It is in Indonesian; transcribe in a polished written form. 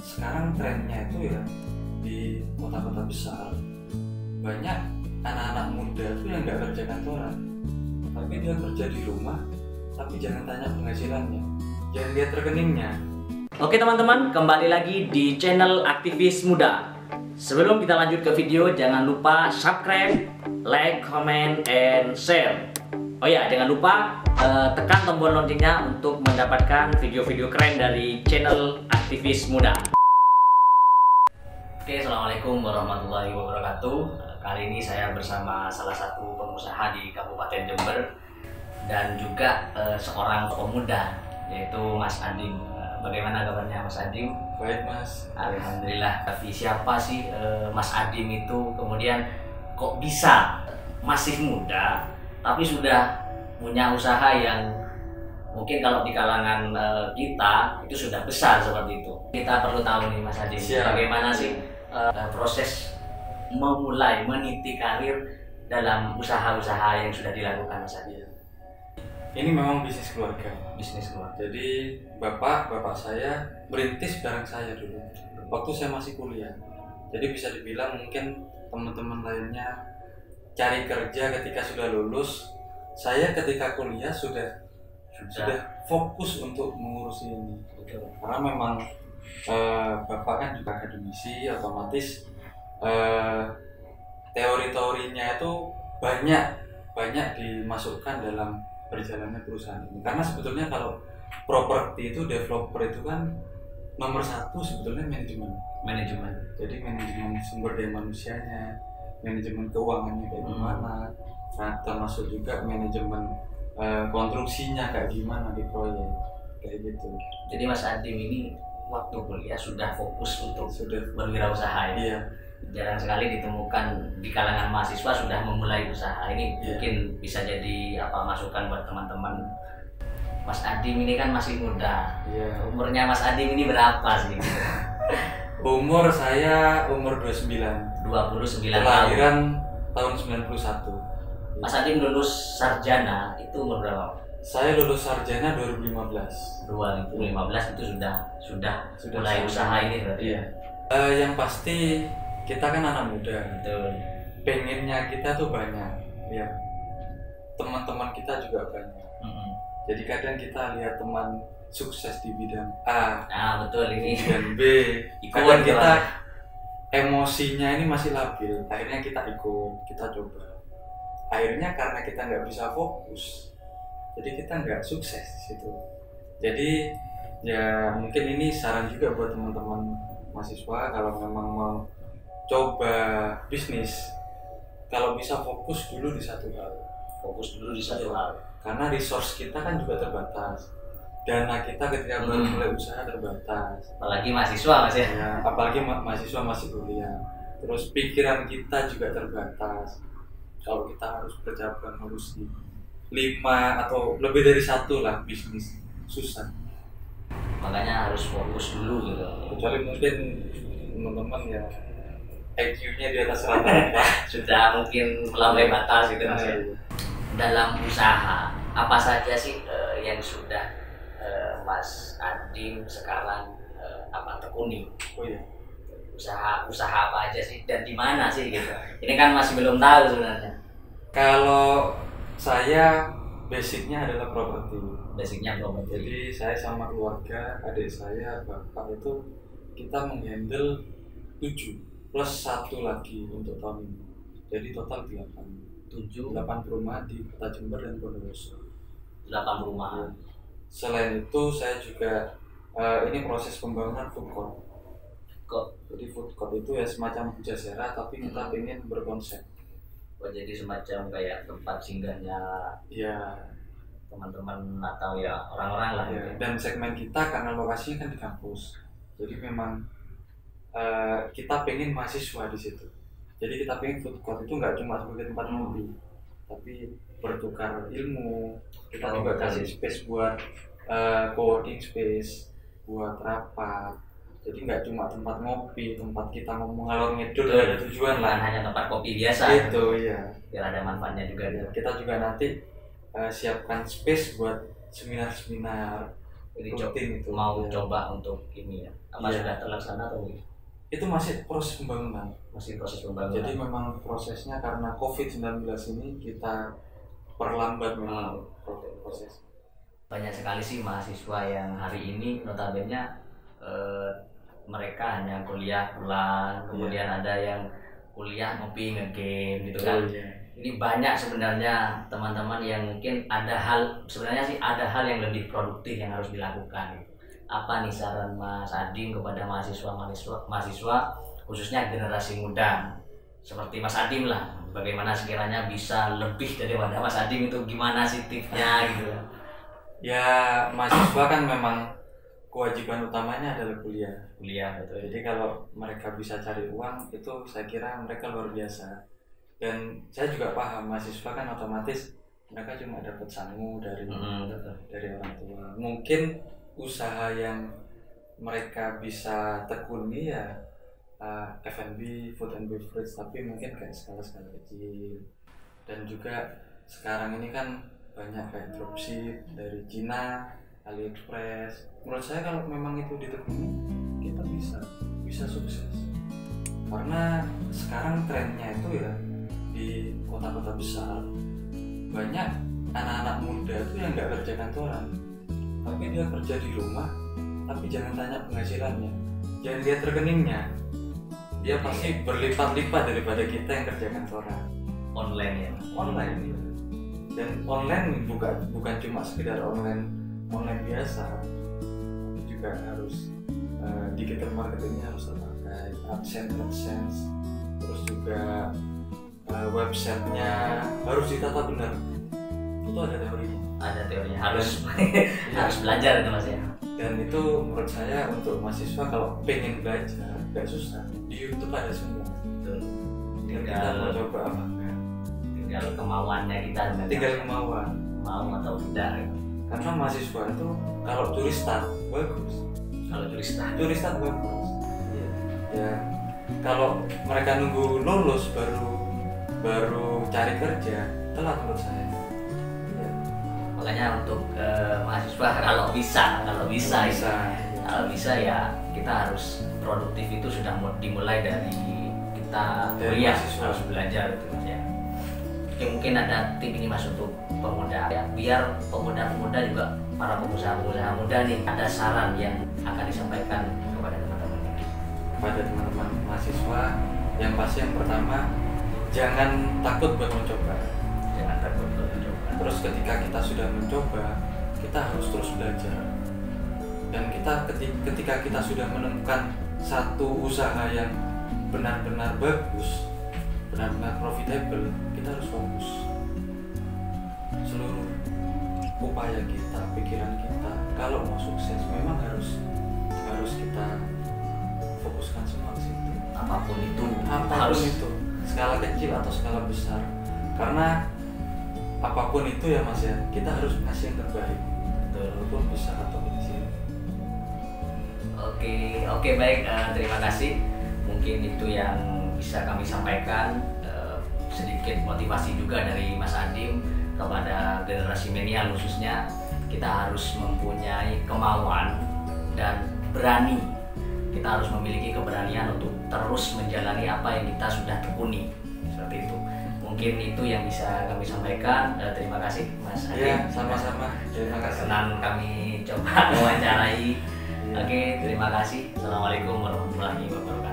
sekarang trennya itu ya di kota-kota besar banyak anak-anak muda itu yang nggak kerja kantoran, tapi dia kerja di rumah, tapi jangan tanya penghasilannya, jangan lihat rekeningnya. Oke teman-teman, kembali lagi di channel Aktivis Muda. Sebelum kita lanjut ke video, jangan lupa subscribe, like, comment, and share. Oh ya, jangan lupa tekan tombol loncengnya untuk mendapatkan video-video keren dari channel Aktivis Muda. Oke, assalamualaikum warahmatullahi wabarakatuh. Kali ini saya bersama salah satu pengusaha di Kabupaten Jember dan juga seorang pemuda, yaitu Mas Adim. Bagaimana kabarnya Mas Adim? Baik Mas. Alhamdulillah. Tapi siapa sih Mas Adim itu? Kemudian kok bisa masih muda tapi sudah punya usaha yang mungkin kalau di kalangan kita itu sudah besar seperti itu. Kita perlu tahu nih Mas Adim, bagaimana sih proses memulai meniti karir dalam usaha-usaha yang sudah dilakukan Mas Adim? Ini memang bisnis keluarga. Bisnis keluarga. Jadi bapak saya merintis bareng saya dulu waktu saya masih kuliah. Jadi bisa dibilang mungkin teman-teman lainnya cari kerja ketika sudah lulus, saya ketika kuliah sudah fokus untuk mengurusi ini. Karena memang bapak kan juga akademisi, otomatis teori-teorinya itu banyak dimasukkan dalam perjalanan perusahaan ini. Karena sebetulnya kalau properti itu, developer itu kan nomor satu sebetulnya manajemen. Jadi manajemen sumber daya manusianya, manajemen keuangannya kayak gimana, nah, termasuk juga manajemen konstruksinya kayak gimana di proyek kayak gitu. Jadi Mas Adim ini waktu kuliah sudah fokus untuk berwirausaha ya? Iya. Jarang sekali ditemukan di kalangan mahasiswa sudah memulai usaha ini. Mungkin bisa jadi masukan buat teman-teman. Mas Adim ini kan masih muda. Umurnya Mas Adim ini berapa sih? Umur saya umur 29 tahun. Kelahiran tahun 91. Mas Adim lulus sarjana itu umur berapa? Saya lulus sarjana 2015 itu sudah mulai usaha ini berarti. Iya. Yang pasti kita kan anak muda. Betul. Pengennya kita tuh banyak, ya. Teman-teman kita juga banyak. Jadi kadang kita lihat teman sukses di bidang A, betul ini. Dan B. Kadang kita emosinya ini masih labil. Akhirnya kita ikut, kita coba. Akhirnya karena kita nggak bisa fokus, jadi kita nggak sukses di situ. Jadi ya mungkin ini saran juga buat teman-teman mahasiswa, kalau memang mau coba bisnis, kalau bisa fokus dulu di satu hal. Karena resource kita kan juga terbatas. Dana kita ketika mulai usaha terbatas. Apalagi mahasiswa Mas ya. Apalagi mahasiswa masih kuliah. Terus pikiran kita juga terbatas. Kalau kita harus bercabang ngurusi 5 atau lebih dari 1 lah bisnis, susah. Makanya harus fokus dulu gitu. Kecuali mungkin teman-teman ya IQ-nya di atas rata-rata sudah mungkin melampaui batas gitu Mas ya. Dalam usaha apa saja sih yang sudah Mas Adim sekarang tekuni? Usaha apa aja sih dan di mana sih gitu? Ini kan masih belum tahu sebenarnya. Kalau saya basicnya adalah properti. Jadi saya sama keluarga, adik saya, bapak itu kita menghandle 7 plus 1 lagi untuk tahun ini. Jadi total 8 perumahan di Kota Jember dan Bondowoso. 8 perumahan. Selain itu saya juga ini proses pembangunan food court. Jadi food court itu ya semacam pujasera tapi kita ingin berkonsep. Jadi semacam kayak tempat singgahnya teman-teman atau ya orang-orang lah. Dan segmen kita karena lokasinya kan di kampus. Jadi memang kita pengen mahasiswa di situ. Jadi kita pengen food court itu nggak cuma sebagai tempat ngopi, tapi bertukar ilmu. Kita juga kasih space buat co-working space, buat rapat. Jadi nggak cuma tempat ngopi, tempat kita ngomong ngalor ngidul, ada tujuan lah. Hanya tempat kopi biasa. Itu ya. Biar ada manfaatnya juga. Kita juga nanti siapkan space buat seminar-seminar Jadi rutin itu mau ya. coba untuk ini ya, apa Iya. sudah terlaksana atau belum? Itu masih proses pembangunan. Masih proses pembangunan. Jadi memang prosesnya karena COVID-19 ini kita perlambat memang proses. Banyak sekali sih mahasiswa yang hari ini notabene mereka hanya kuliah pulang, kemudian ada yang kuliah ngopi ngegame gitu kan. Ini banyak sebenarnya teman-teman yang mungkin ada hal yang lebih produktif yang harus dilakukan. Apa nih saran Mas Adim kepada mahasiswa khususnya generasi muda seperti Mas Adim lah, bagaimana sekiranya bisa lebih daripada Mas Adim, itu gimana sih tipsnya gitu? Ya mahasiswa kan memang kewajiban utamanya adalah kuliah betul. Jadi kalau mereka bisa cari uang itu saya kira mereka luar biasa. Dan saya juga paham mahasiswa kan otomatis mereka cuma dapat sangu dari orang tua. Mungkin usaha yang mereka bisa tekuni ya F&B, food and beverage, tapi mungkin kayak skala-skala kecil. Dan juga sekarang ini kan banyak kayak dropship dari Cina, AliExpress. Menurut saya kalau memang itu ditekuni kita bisa sukses. Karena sekarang trennya itu ya di kota-kota besar banyak anak-anak muda itu yang nggak kerja kantoran, tapi dia kerja di rumah, tapi jangan tanya penghasilannya, jangan lihat rekeningnya, dia pasti berlipat-lipat daripada kita yang kerja kantoran. Online. Dan online bukan cuma sekedar online biasa, tapi juga harus digital marketingnya harus terpakai, AdSense, terus juga websitenya harus ditata benar. Itu ada teorinya. Harus belajar itu Mas ya. Dan itu menurut saya untuk mahasiswa kalau pengen belajar gak susah, di YouTube ada semua. Kita mau coba apa enggak, tinggal kemauannya kita, mau atau tidak gitu. Karena mahasiswa itu kalau turistan bagus, ya kalau mereka nunggu lulus baru cari kerja telat menurut saya. Makanya untuk mahasiswa kalau bisa ya kita harus produktif itu sudah dimulai dari kita kuliah, harus belajar gitu Mas ya. Oke, mungkin ada tip ini Mas untuk pemuda ya, biar pemuda-pemuda juga para pengusaha muda nih ada saran yang akan disampaikan kepada teman-teman mahasiswa. Yang pasti yang pertama, jangan takut buat mencoba. Terus ketika kita sudah mencoba, kita harus terus belajar. Dan ketika kita sudah menemukan satu usaha yang benar-benar bagus, benar-benar profitable, kita harus fokus. Seluruh upaya kita, pikiran kita, kalau mau sukses memang harus kita fokuskan semua ke situ. Apapun itu, skala kecil atau skala besar. Karena apapun itu ya Mas ya, kita harus kasih yang terbaik, walaupun besar atau kecil. Oke, baik, terima kasih. Mungkin itu yang bisa kami sampaikan, sedikit motivasi juga dari Mas Adim kepada generasi milenial khususnya. Kita harus mempunyai kemauan dan berani. Kita harus memiliki keberanian untuk terus menjalani apa yang kita sudah tekuni, seperti itu. Mungkin itu yang bisa kami sampaikan. Terima kasih Mas Adim. Ya, sama-sama. Terima kasih. Senang kami coba mewawancarai. Oke, terima kasih. Assalamualaikum warahmatullahi wabarakatuh.